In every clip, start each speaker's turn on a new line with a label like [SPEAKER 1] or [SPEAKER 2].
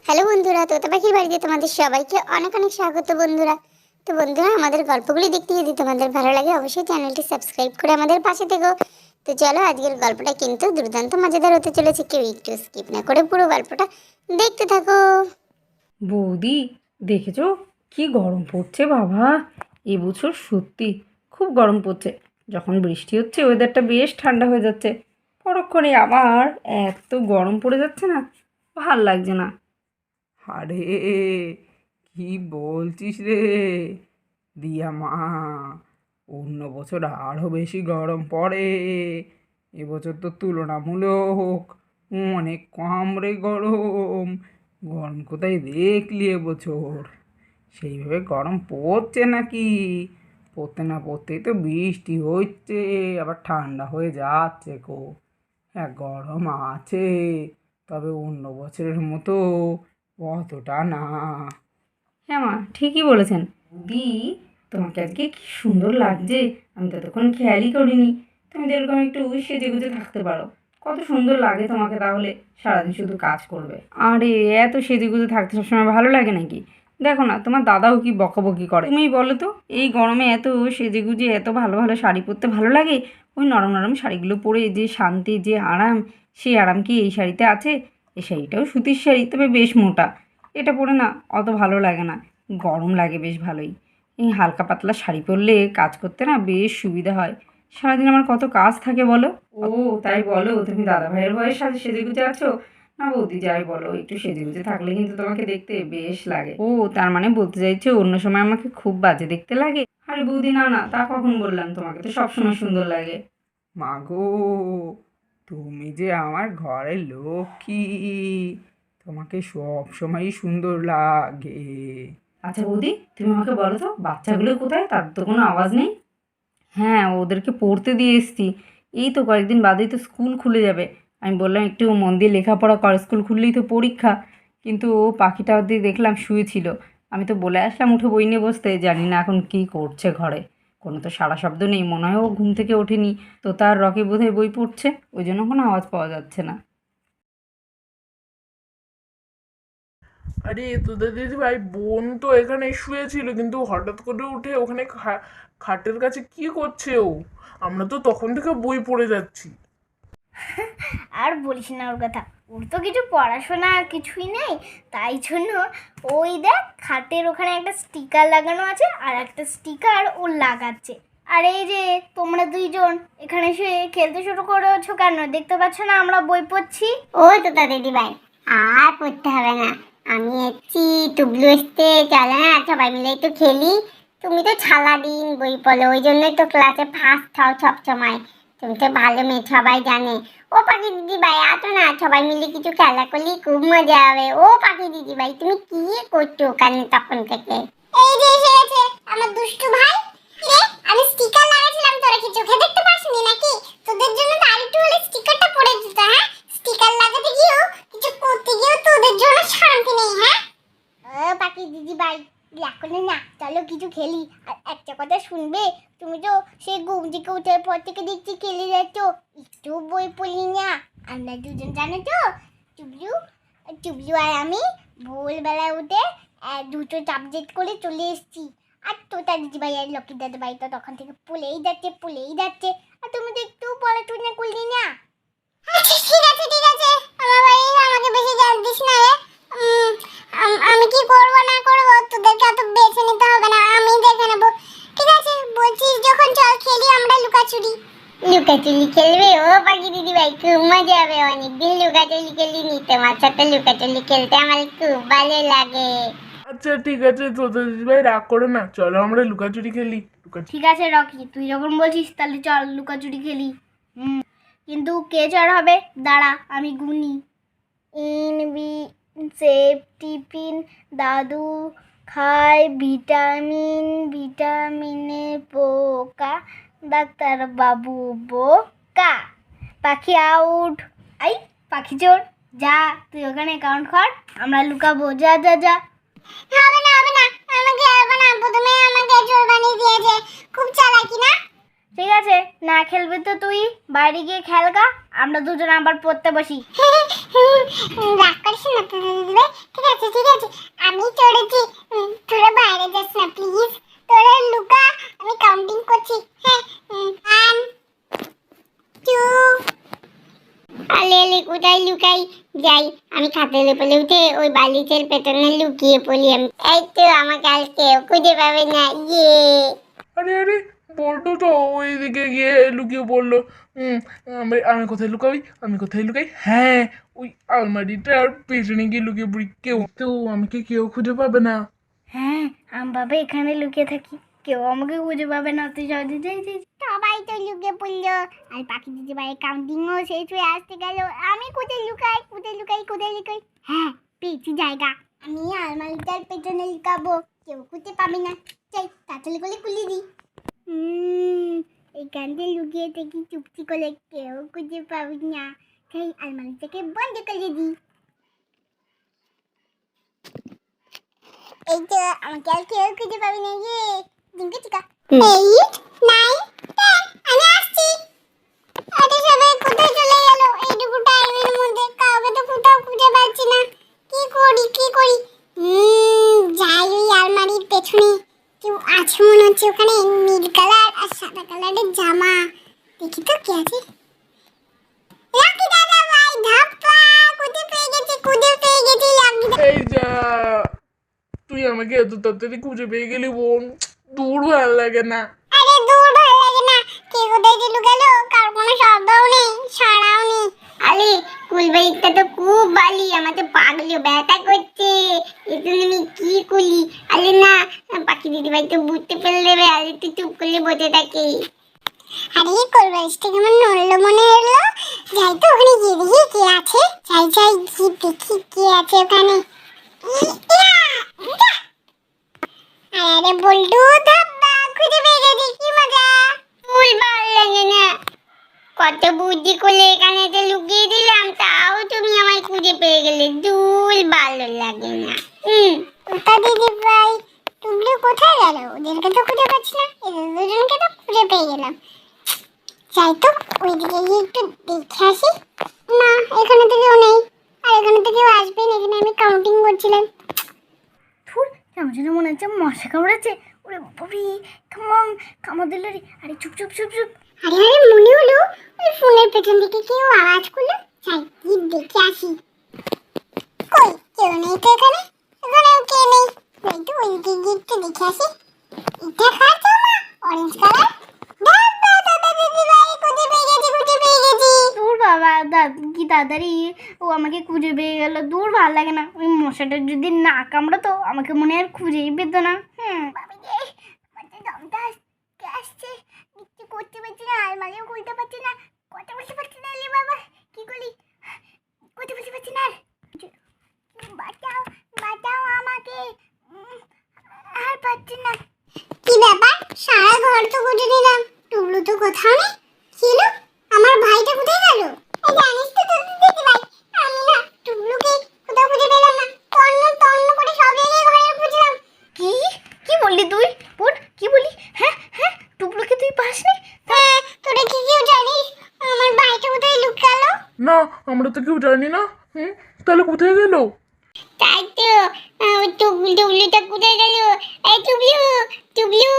[SPEAKER 1] Hello বন্ধুরা, তোতা পাখির বাড়িতে তোমাদের সবাইকে অনেক অনেক স্বাগত বন্ধুরা। তো বন্ধুরা, আমাদের গল্পগুলি দেখতে যদি তোমাদের ভালো লাগে অবশ্যই চ্যানেলটি সাবস্ক্রাইব করে আমাদের পাশে থেকো। তো চলো, আজকের গল্পটা কিন্তু দুর্দান্ত মজাদার হতে চলেছে, কেউ একটু স্কিপ না করে পুরো গল্পটা দেখতে থাকো।
[SPEAKER 2] বৌদি, দেখেছো কি গরম পড়ছে বাবা? এবছর সত্যি খুব গরম পড়ছে। যখন বৃষ্টি হচ্ছে ওয়েদারটা বেশ ঠান্ডা হয়ে যাচ্ছে, পরক্ষণে আবার এত গরম পড়ে যাচ্ছে না, ভাল লাগছে না।
[SPEAKER 3] আরে কি বলছিস রে দিয়া মা? অন্য বছর আরো বেশি গরম পড়ে, এবছর তো তুলনামূলক অনেক কম রে গরম। গরম কোথায় দেখলি এবছর? সেইভাবে গরম পড়ছে নাকি? পড়তে না পড়তেই তো বৃষ্টি হচ্ছে, আবার ঠান্ডা হয়ে যাচ্ছে গো। হ্যাঁ, গরম আছে, তবে অন্য বছরের মতো অতটা না।
[SPEAKER 2] হ্যাঁ মা, ঠিকই বলেছেন। দি, তোমাকে আজকে কি সুন্দর লাগছে, আমি ততক্ষণ খেয়ালই করিনি। তুমি তো এরকম একটু সেজে গুজে থাকতে পারো, কত সুন্দর লাগে তোমাকে। তাহলে সারাদিন শুধু কাজ করবে। আরে এত সেজে গুজে থাকতে সবসময় ভালো লাগে নাকি? দেখো না, তোমার দাদাও কি বকাবকি করে। তুমি বলো তো, এই গরমে এত সেজে গুজে এত ভালো ভালো শাড়ি পরতে ভালো লাগে? ওই নরম নরম শাড়িগুলো পরে যে শান্তি, যে আরাম, সেই আরাম কি এই শাড়িতে আছে? এই শাড়িটাও সুতির শাড়ি, তবে বেশ মোটা। এটা পরে না অত ভালো লাগে না, গরম লাগে বেশ ভালোই। এই হালকা পাতলা শাড়ি পরলে কাজ করতে না বেশ সুবিধা হয়। সারাদিন আমার কত কাজ থাকে বলো। ও তাই বলো, তুমি দাদা ভাইয়ের ভয়ের সাথে সেজে গুজে আছো? না বৌদি, যাই বলো, একটু সেজে গুজে থাকলে কিন্তু তোমাকে দেখতে বেশ লাগে। ও তার মানে বলতে চাইছো অন্য সময় আমাকে খুব বাজে দেখতে লাগে? আরে বৌদি, না না, তা কখন বললাম? তোমাকে তো সবসময় সুন্দর লাগে।
[SPEAKER 3] মাগো, তুমি যে আমার ঘরের লক্ষ্মী, তোমাকে সব সময়ই সুন্দর লাগে।
[SPEAKER 2] আচ্ছা বৌদি, তুমি আমাকে বলো তো, বাচ্চাগুলো কোথায়? তার তো কোনো আওয়াজ নেই। হ্যাঁ, ওদেরকে পড়তে দিয়ে এসেছি। এই তো কয়েকদিন বাদেই তো স্কুল খুলে যাবে। আমি বললাম একটু মন দিয়ে লেখাপড়া কর, স্কুল খুললেই তো পরীক্ষা। কিন্তু ও পাখিটা দিয়ে দেখলাম শুয়েছিল। আমি তো বলে আসলাম উঠে বই নিয়ে বসতে, জানি না এখন কী করছে ঘরে। কোনো তো সাড়া শব্দ নেই, মনে হয় ও ঘুম থেকে ওঠেনি। তো তার রকি বোধহয় বই পড়ছে, ওই জন্য কোনো আওয়াজ পাওয়া যাচ্ছে না।
[SPEAKER 4] আরে তোদের দিদি ভাই বোন তো এখানে শুয়েছিল, কিন্তু হঠাৎ করে উঠে ওখানে খাটের কাছে কি করছে ও? আমরা তো তখন থেকে বই পড়ে যাচ্ছি।
[SPEAKER 5] আর বলিস না ওর কথা। ওর তো কিছু পড়াশোনা কিছুই নেই, তাই জন্য ওই দেখ খাটের ওখানে একটা স্টিকার লাগানো আছে, আর একটা স্টিকার ও লাগাচ্ছে। আর এই যে তোমরা দুইজন এখানে এসে খেলতে শুরু করেছো কেন? দেখতে পাচ্ছ না আমরা বই পড়ছি?
[SPEAKER 1] ওই তোতা দিদি ভাই, আর পড়তে হবে না, আমি এসছি, টুবলু এসছে, চলে না সবাই মিলে একটু খেলি। তুমি তো সারাদিন বই পড়ো, ওই জন্যই তো ক্লাসে ফার্স্ট হও সব সময়। তুমি তো ভালো মেয়ে, সবাই জানে। ও পাখি দিদি ভাই, আসো না, সবাই মিলে কিছু খেলা করলে খুব মজা হবে। ও পাখি দিদি ভাই, তুমি কি করছো ওখানে তখন থেকে? এই যে এসে গেছে আমার দুষ্টু ভাই। রে, আমি স্টিকার লাগাইছিলাম, তোরা কি চোখে দেখতে পাসনি নাকি? তোদের জন্য তো আরেকটু হলে স্টিকারটা পড়ে যেত। হ্যাঁ, স্টিকার লাগাতে গিয়েও কিছু করতে গিয়েও তোদের জন্য শান্তি নেই। হ্যাঁ পাখি দিদি ভাই, এখন না, চলো কিছু খেলি। আর একটা কথা শুনবে, তুমি তো সেই ঘুম থেকে ওঠার পর থেকে দেখছি খেলে যাচ্ছ, একটু বই পড়লি না। আমরা দুজন জানো তো, টুবলু টুবলু আর আমি ভোরবেলায় উঠে দুটো সাবজেক্ট করে চলে এসেছি। আর তোতা দিদি ভাই আর লক্ষ্মী দাদা ভাই তো তখন থেকে পড়েই যাচ্ছে। আর তুমি তো একটু পড়াশোনা করলি না। আচ্ছা ঠিক আছে ঠিক আছে, আমার বাড়ি আমাকে বেশি জল দিস না রে। আমি কি করব না করব তোদেরকে এত বেছে নিতে হবে না, আমি দেখে নেব। ঠিক আছে বলছিস যখন, চল খেলি আমরা লুকাচুরি। লুকাচুরি খেলবে? ও পাখি দিদি ভাই, খুব মজা হবে, অনেকদিন লুকাচুরি খেলিনি, তোমার সাথে লুকাচুরি খেলতে আমার খুব ভালো লাগে।
[SPEAKER 4] আচ্ছা ঠিক আছে তোদের দিদি ভাই, রাগ করো না, চলো আমরা লুকাচুরি খেলি। লুকাচুরি
[SPEAKER 5] ঠিক আছে রকি, তুই যখন বলছিস তাহলে চল লুকাচুরি খেলি। কিন্তু কে চড় হবে? দাঁড়া আমি গুনি। ইন বি সেফ টিফিন, দাদু খায় ভিটামিন, ভিটামিনে পোকা, ডাক্তার বাবু বোকা। পাখি আউট। আই পাখি চোর, যা তুই ওখানে কাউন্ট কর, আমরা লুকাবো। যা যা যা।
[SPEAKER 1] হবে না হবে না, আমাকে হবে না, প্রথমে আমাকে চোর বানিয়ে দিয়েছে, খুব চালাকি না?
[SPEAKER 5] ঠিক আছে, না খেলবি তো তুই বাইরে গিয়ে খেলগা, আমরা দুজন আবার পড়তে বসি।
[SPEAKER 1] রাগ করিস না তো দিদি ভাই, ঠিক আছে ঠিক আছে, আমি চড়েছি। তোরা বাইরে যাস না প্লিজ, তোরা লুকা, আমি কাউন্টিং করছি। হ্যাঁ, 1 2। আলে আলে কোথায় লুকাই যাই, আমি খাটের উপরে উঠে ওই বালিশের পেছনে লুকিয়ে পড়ি আমি। এই তো আমাকে আর কেউ খুঁজে পাবে না। ইয়ে,
[SPEAKER 4] আরে আরে, বল্টু তো ওইদিকে গিয়ে লুকিয়ে পড়লো। আমি আমি কোথায় লুকাই, আমি কোথায় লুকাই, হ্যাঁ ওই আলমারিটার পেছনে গিয়ে লুকিয়ে পড়ি, কেউ তো আমাকে কেউ খুঁজে পাবে না।
[SPEAKER 5] হ্যাঁ, আমি বাবা এখানে লুকিয়ে থাকি, কেউ আমাকে খুঁজে পাবে না। তুই সহজে যাই যাই।
[SPEAKER 1] সবাই তো লুকিয়ে পড়লো, আর পাখি দিদি ভাই কাউন্টিংও শেষ হয়ে আসতে গেল। আমি কোথায় লুকাই, কোথায় লুকাই, কোথায় লুকাই? হ্যাঁ, পেয়েছি জায়গা। আমি আলমারিটার পেছনে লুকাবো, কেউ খুঁজে পাবে না। চাই তাড়াতাড়ি করে খুলে দিই। এখানে লুকিয়ে থেকে চুপটি করে কেউ খুঁজে পাবি না। তাই আলমারিটাকে বন্ধ করে দিই। এই তো আমাকে আর কেউ খুঁজে পাবি না। ইয়ে, ডিঙ্কা চিকা। 8 9 10, আমি আসছি। আরে সবাই কোথায় চলে গেল এইটুকু টাইমের মধ্যে? কাউকে তো কোথাও খুঁজে পাচ্ছি না। কি করি কি করি? যাই ওই আলমারির পেছনে, কেউ আছে মনে হচ্ছে ওখানে। নীল কালার আর সাদা কালারের জামা, দেখি তো কে আছে। লাকি দাদা ভাই, ধাপ্পা, খুঁজে পেয়ে গেছি, খুঁজে পেয়ে গেছি লাকি দাদা।
[SPEAKER 4] এই যা, তুই আমাকে এত তাড়াতাড়ি খুঁজে পেয়ে গেলি বোন, দূর ভালো লাগে না।
[SPEAKER 1] আরে দূর ভালো লাগে না, কে কোথায় যে লুকালো, কার কোনো শব্দও নেই, সাড়াও নেই। আরে কুলবাড়িটা তো খুব বালি, আমার তো পাগলে ব্যথা করছে। এজন্য আমি কি করি? আরে না, পাখি দিদি ভাই তো বুঝতে পেরে দেবে। আরে তুই চুপ করলে বসে থাকে। আরে কুলবাড়িটা কেমন নড়লো মনে হলো। যাই তো ওখানে গিয়ে দেখি কে আছে। যাই যাই গিয়ে দেখি কে আছে ওখানে। আরে বল্টু, ধাপ্পা, খুঁজে পেয়ে গেছি, কি মজা। ফুল ভালো লাগে না, কত বুদ্ধি করলে এখানে যে লুকিয়ে দিলাম, তাও তুমি আমায় খুঁজে পেয়ে গেলে। দুল ভালো লাগে না। ওটা দিদি ভাই, তুমি কোথায় গেল? ওদেরকে তো খুঁজে পাচ্ছি না, এদের দুজনকে তো খুঁজে পেয়ে গেলাম। যাই তো ওইদিকে গিয়ে একটু দেখে আসি। না, এখানে তো কেউ নেই, আর এখানে তো কেউ আসবে না। এখানে আমি কাউন্টিং করছিলাম।
[SPEAKER 5] ধুর, কেমন যেন মনে হচ্ছে মশা কামড়াচ্ছে। ওরে বাবি, কামড় দিল রে। আরে চুপ চুপ চুপ চুপ।
[SPEAKER 1] আরে আরে, মনে হলো ওই ফোনের পেছন থেকে কেউ আওয়াজ করলো। যাই গিয়ে দেখে আসি। কই, কেউ নেই তো এখানে, এখানেও কেউ নেই। ওই তো ওইদিকে গিয়ে একটু দেখে আসি। এটা কার জামা? Orange colour. দাদা দাদা দিদি ভাই, খুঁজে পেয়ে গেছি, খুঁজে পেয়ে গেছি।
[SPEAKER 5] দূর বাবা, কি তাড়াতাড়ি ও আমাকে খুঁজে পেয়ে গেল। দূর ভালো লাগে না। ওই মশাটা যদি না কামড়াতো আমাকে মনে আর খুঁজেই পেত না।
[SPEAKER 1] বাবা রে, আমার দমটা আসছে, কিচ্ছু করতে পারছি না, আলমারিও খুলতে পারছি না, কথা বলতে পারছি না। রে বাবা, কি করি? কথা বলতে পারছি না। বাঁচাও, বাঁচাও আমাকে, আর পারছি না। কি ব্যাপার? সারা ঘর তো খুঁজে নিলাম, টুবলু তো কোথাও নেই। কি হলো? আমার ভাইটা কোথায় গেল? জানিস তো দিদি ভাই, আমি না টুবলুকে কোথাও খুঁজে পেলাম না। তন্ন তন্ন করে সব জায়গায় ঘরে খুঁজলাম।
[SPEAKER 5] কি কি বললি তুই? বোন, কি বলি? হ্যাঁ হ্যাঁ, টুকলুকে তুই পাসনি?
[SPEAKER 1] হ্যাঁ, তোরা কি কেউ জানিস আমার ভাইটা কোথায় লুকালো?
[SPEAKER 4] না, আমরা তো কেউ জানি না। তাহলে কোথায় গেল?
[SPEAKER 1] তাই তো, টুবলুটা কোথায় গেল? এই টুবলু, টুবলু,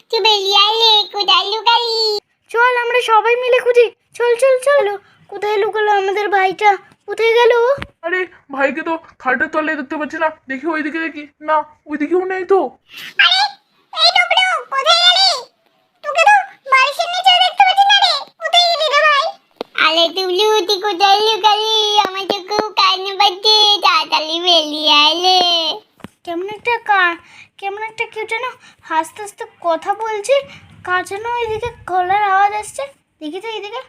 [SPEAKER 1] তুই বেরিয়ে আইলে, কোথায় লুকালি?
[SPEAKER 5] চল আমরা সবাই মিলে খুঁজি। চল চল চল। কোথায় লুকালো আমাদের ভাইটা? কোথায় গেল?
[SPEAKER 4] আরে ভাইকে তো খাটের তলায় দেখতে পাচ্ছি না, দেখি ওইদিকে, দেখি না, ওইদিকেও নেই তো।
[SPEAKER 1] আরে এই টুবলু, কোথায় গেলি? তোকে তো বালিশের নিচে দেখতে পাচ্ছি না রে, কোথায় গেলি রে ভাই? আরে টুবলু, তুই কোথায় লুকালি? আমার তো খুব কান্না পাচ্ছে, তাড়াতাড়ি বেরিয়ে আইলে।
[SPEAKER 5] কেমন একটা কেউ যেন হাসতে হাসতে কথা বলছে। কার যেন এদিকে গলার আওয়াজ আসছে। দেখি তো এদিকে,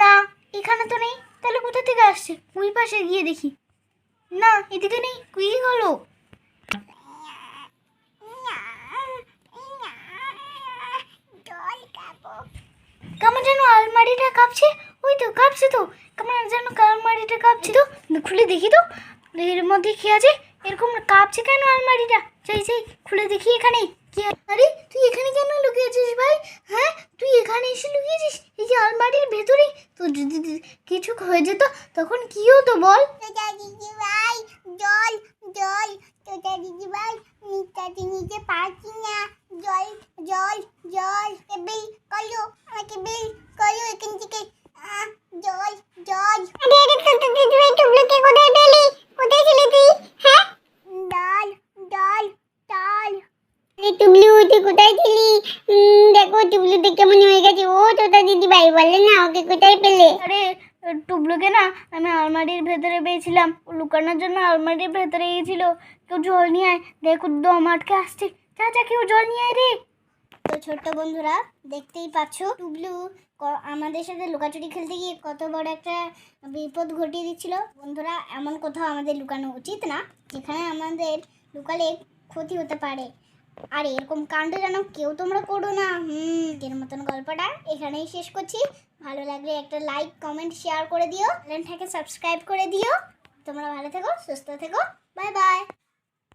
[SPEAKER 5] না এখানে তো নেই। তাহলে কোথা থেকে আসছে? ওই পাশে গিয়ে দেখি। না, এদিকে নেই। কি হলো?
[SPEAKER 1] জল খাবো।
[SPEAKER 5] কেমন যেন আলমারিটা কাঁপছে। ওই তো কাঁপছে তো, কেমন যেন আলমারিটা কাঁপছে তো। খুলে দেখি তো, এর মধ্যে কি আছে? এরকম কাঁপছে কেন আলমারিটা? যাই যাই, খুলে দেখি এখানে কি। আরে তুই এখানে কেন লুকিয়েছিস ভাই? হ্যাঁ, তুই এখানে এসে লুকিয়েছিস এই যে আলমারির ভেতরে? তো যদি কিছু হয়ে যেত তখন কি হতো বল?
[SPEAKER 1] দিদি ভাই, জল জল তুই কোথায় ছিলি? দেখো টুবলুতে কেমন হয়ে গেছে। ও তোতা দিদি ভাই বলে না ওকে কোথায় পেলে?
[SPEAKER 5] আরে টুবলুকে না আমি আলমারির ভেতরে পেয়েছিলাম, ও লুকানোর জন্য আলমারির ভেতরে গিয়েছিল। কেউ জল নিয়ে আয়, দেখো দম আটকে আসছে। যা যা, কেউ জল নিয়ে আয় রে। তো ছোট্ট বন্ধুরা, দেখতেই পাচ্ছ টুবলু আমাদের সাথে লুকাচুরি খেলতে গিয়ে কত বড় একটা বিপদ ঘটিয়ে দিচ্ছিল। বন্ধুরা, এমন কোথাও আমাদের লুকানো উচিত না যেখানে আমাদের লুকালে ক্ষতি হতে পারে। আর এরকম কাণ্ড যেন কেউ তোমরা করো না। এর মতন গল্পটা এখানেই শেষ করছি। ভালো লাগলে একটা লাইক, কমেন্ট, শেয়ার করে দিও। চ্যানেলটাকে সাবস্ক্রাইব করে দিও। তোমরা ভালো থেকো, সুস্থ থেকো। Bye bye.